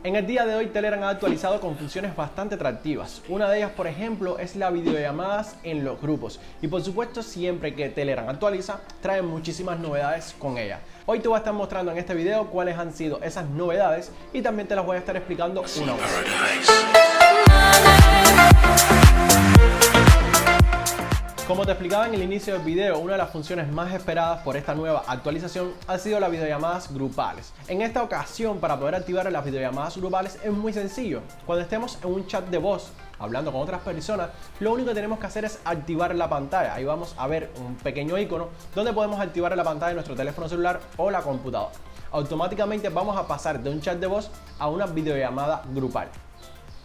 En el día de hoy Telegram ha actualizado con funciones bastante atractivas. Una de ellas, por ejemplo, es la videollamadas en los grupos. Y por supuesto, siempre que Telegram actualiza, trae muchísimas novedades con ella. Hoy te voy a estar mostrando en este video cuáles han sido esas novedades y también te las voy a estar explicando una a una. Como te explicaba en el inicio del video, una de las funciones más esperadas por esta nueva actualización ha sido las videollamadas grupales. En esta ocasión, para poder activar las videollamadas grupales es muy sencillo. Cuando estemos en un chat de voz hablando con otras personas, lo único que tenemos que hacer es activar la pantalla. Ahí vamos a ver un pequeño icono donde podemos activar la pantalla de nuestro teléfono celular o la computadora. Automáticamente vamos a pasar de un chat de voz a una videollamada grupal.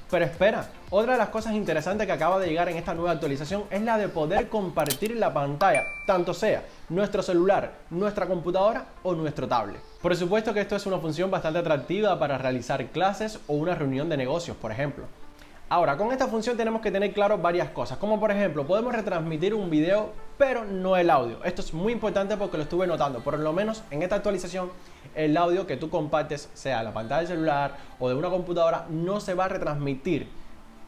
Pero espera, otra de las cosas interesantes que acaba de llegar en esta nueva actualización es la de poder compartir la pantalla, tanto sea nuestro celular, nuestra computadora o nuestro tablet. Por supuesto que esto es una función bastante atractiva para realizar clases o una reunión de negocios, por ejemplo. Ahora, con esta función tenemos que tener claro varias cosas, como por ejemplo, podemos retransmitir un video, pero no el audio. Esto es muy importante porque lo estuve notando, por lo menos en esta actualización, el audio que tú compartes, sea la pantalla del celular o de una computadora, no se va a retransmitir.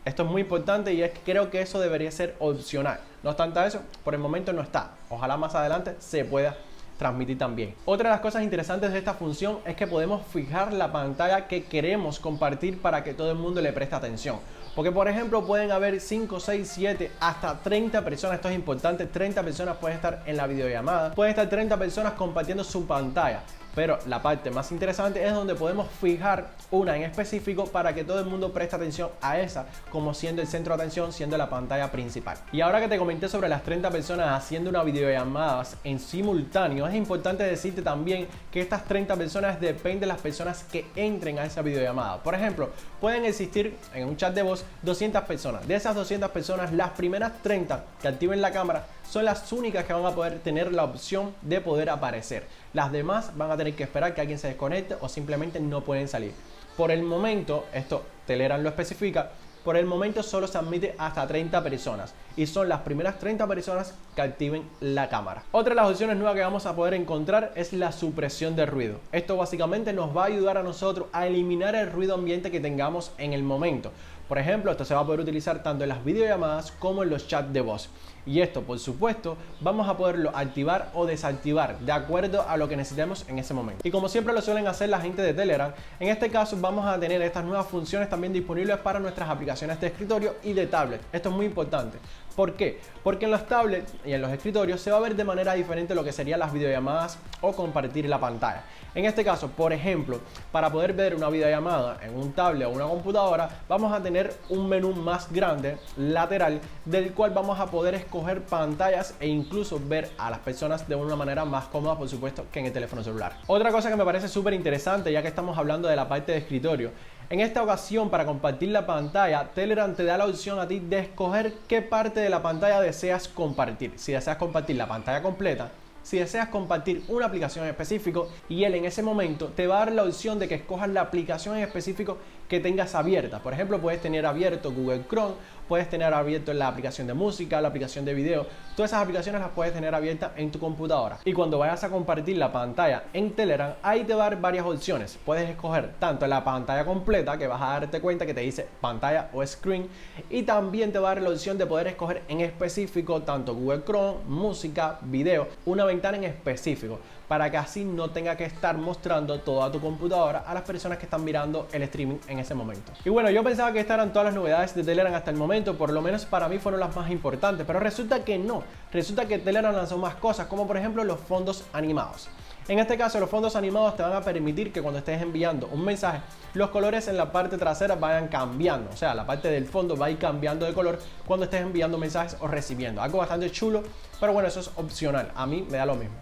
Esto es muy importante y creo que eso debería ser opcional. No obstante eso, por el momento no está. Ojalá más adelante se pueda transmitir también. Otra de las cosas interesantes de esta función es que podemos fijar la pantalla que queremos compartir para que todo el mundo le preste atención. Porque por ejemplo pueden haber 5, 6, 7, hasta 30 personas, esto es importante, 30 personas pueden estar en la videollamada, pueden estar 30 personas compartiendo su pantalla. Pero la parte más interesante es donde podemos fijar una en específico para que todo el mundo preste atención a esa como siendo el centro de atención, siendo la pantalla principal. Y ahora que te comenté sobre las 30 personas haciendo una videollamada en simultáneo, es importante decirte también que estas 30 personas dependen de las personas que entren a esa videollamada. Por ejemplo, pueden existir en un chat de voz 200 personas. De esas 200 personas, las primeras 30 que activen la cámara son las únicas que van a poder tener la opción de poder aparecer. Las demás van a tener que esperar que alguien se desconecte o simplemente no pueden salir. Por el momento, esto Telegram lo especifica, por el momento solo se admite hasta 30 personas y son las primeras 30 personas que activen la cámara. Otra de las opciones nuevas que vamos a poder encontrar es la supresión de ruido. Esto básicamente nos va a ayudar a nosotros a eliminar el ruido ambiente que tengamos en el momento. Por ejemplo, esto se va a poder utilizar tanto en las videollamadas como en los chats de voz. Y esto, por supuesto, vamos a poderlo activar o desactivar de acuerdo a lo que necesitemos en ese momento. Y como siempre lo suelen hacer la gente de Telegram, en este caso vamos a tener estas nuevas funciones también disponibles para nuestras aplicaciones de escritorio y de tablet. Esto es muy importante. ¿Por qué? Porque en los tablets y en los escritorios se va a ver de manera diferente lo que serían las videollamadas o compartir la pantalla. En este caso, por ejemplo, para poder ver una videollamada en un tablet o una computadora, vamos a tener un menú más grande, lateral, del cual vamos a poder escoger pantallas e incluso ver a las personas de una manera más cómoda, por supuesto, que en el teléfono celular. Otra cosa que me parece súper interesante, ya que estamos hablando de la parte de escritorio, en esta ocasión, para compartir la pantalla, Telegram te da la opción a ti de escoger qué parte de la pantalla deseas compartir. Si deseas compartir la pantalla completa, si deseas compartir una aplicación en específico, y él en ese momento te va a dar la opción de que escojas la aplicación en específico que tengas abierta. Por ejemplo, puedes tener abierto Google Chrome, puedes tener abierto la aplicación de música, la aplicación de video. Todas esas aplicaciones las puedes tener abiertas en tu computadora. Y cuando vayas a compartir la pantalla en Telegram, ahí te va a dar varias opciones. Puedes escoger tanto la pantalla completa, que vas a darte cuenta que te dice pantalla o screen, y también te va a dar la opción de poder escoger en específico tanto Google Chrome, música, video, una ventana en específico, para que así no tenga que estar mostrando toda tu computadora a las personas que están mirando el streaming en ese momento. Y bueno, yo pensaba que estas eran todas las novedades de Telegram hasta el momento, por lo menos para mí fueron las más importantes, pero resulta que no, resulta que Telegram lanzó más cosas, como por ejemplo los fondos animados. En este caso, los fondos animados te van a permitir que cuando estés enviando un mensaje, los colores en la parte trasera vayan cambiando. O sea, la parte del fondo va a ir cambiando de color cuando estés enviando mensajes o recibiendo. Algo bastante chulo, pero bueno, eso es opcional. A mí me da lo mismo.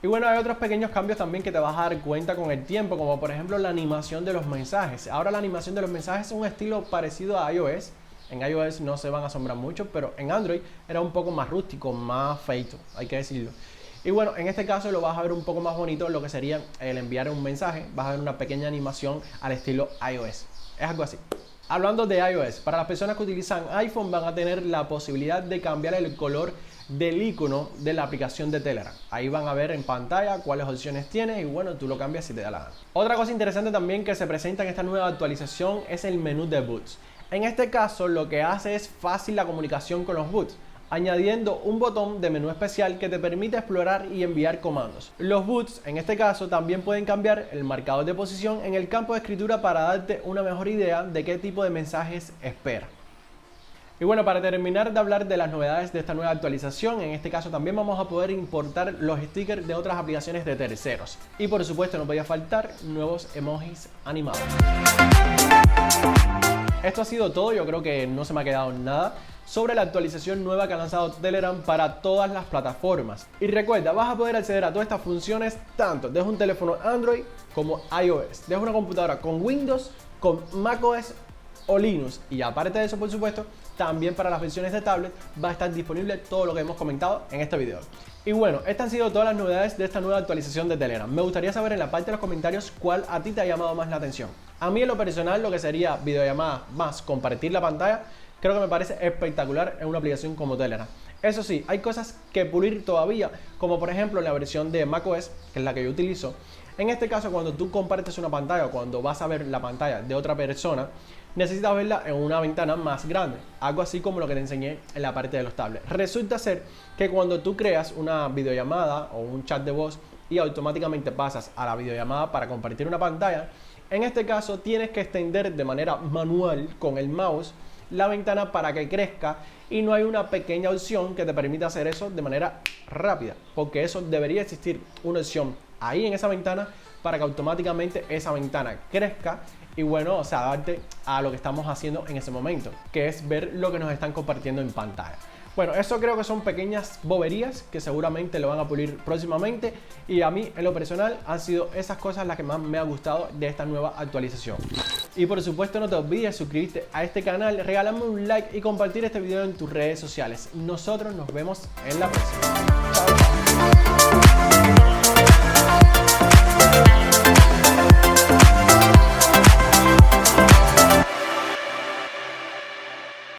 Y bueno, hay otros pequeños cambios también que te vas a dar cuenta con el tiempo, como por ejemplo la animación de los mensajes. Ahora la animación de los mensajes es un estilo parecido a iOS. En iOS no se van a asombrar mucho, pero en Android era un poco más rústico, más feito, hay que decirlo. Y bueno, en este caso lo vas a ver un poco más bonito, lo que sería el enviar un mensaje. Vas a ver una pequeña animación al estilo iOS. Es algo así. Hablando de iOS, para las personas que utilizan iPhone van a tener la posibilidad de cambiar el color del icono de la aplicación de Telegram. Ahí van a ver en pantalla cuáles opciones tienes y bueno, tú lo cambias si te da la gana. Otra cosa interesante también que se presenta en esta nueva actualización es el menú de boots. En este caso lo que hace es fácil la comunicación con los boots, añadiendo un botón de menú especial que te permite explorar y enviar comandos. Los boots en este caso también pueden cambiar el marcador de posición en el campo de escritura para darte una mejor idea de qué tipo de mensajes espera. Y bueno, para terminar de hablar de las novedades de esta nueva actualización, en este caso también vamos a poder importar los stickers de otras aplicaciones de terceros. Y por supuesto no podía faltar nuevos emojis animados. Esto ha sido todo, yo creo que no se me ha quedado nada sobre la actualización nueva que ha lanzado Telegram para todas las plataformas. Y recuerda, vas a poder acceder a todas estas funciones tanto desde un teléfono Android como iOS, desde una computadora con Windows, con macOS o Linux. Y aparte de eso, por supuesto, también para las versiones de tablet va a estar disponible todo lo que hemos comentado en este video. Y bueno, estas han sido todas las novedades de esta nueva actualización de Telegram. Me gustaría saber en la parte de los comentarios cuál a ti te ha llamado más la atención. A mí en lo personal, lo que sería videollamada más compartir la pantalla, creo que me parece espectacular en una aplicación como Telegram. Eso sí, hay cosas que pulir todavía, como por ejemplo la versión de macOS, que es la que yo utilizo. En este caso, cuando tú compartes una pantalla o cuando vas a ver la pantalla de otra persona, necesitas verla en una ventana más grande, algo así como lo que te enseñé en la parte de los tablets. Resulta ser que cuando tú creas una videollamada o un chat de voz y automáticamente pasas a la videollamada para compartir una pantalla, en este caso tienes que extender de manera manual con el mouse la ventana para que crezca y no hay una pequeña opción que te permita hacer eso de manera rápida, porque eso debería existir una opción ahí en esa ventana para que automáticamente esa ventana crezca y bueno, o sea, adapte a lo que estamos haciendo en ese momento, que es ver lo que nos están compartiendo en pantalla. Bueno, eso creo que son pequeñas boberías que seguramente lo van a pulir próximamente y a mí en lo personal han sido esas cosas las que más me ha gustado de esta nueva actualización. Y por supuesto no te olvides suscribirte a este canal, regalarme un like y compartir este video en tus redes sociales. Nosotros nos vemos en la próxima. Chao.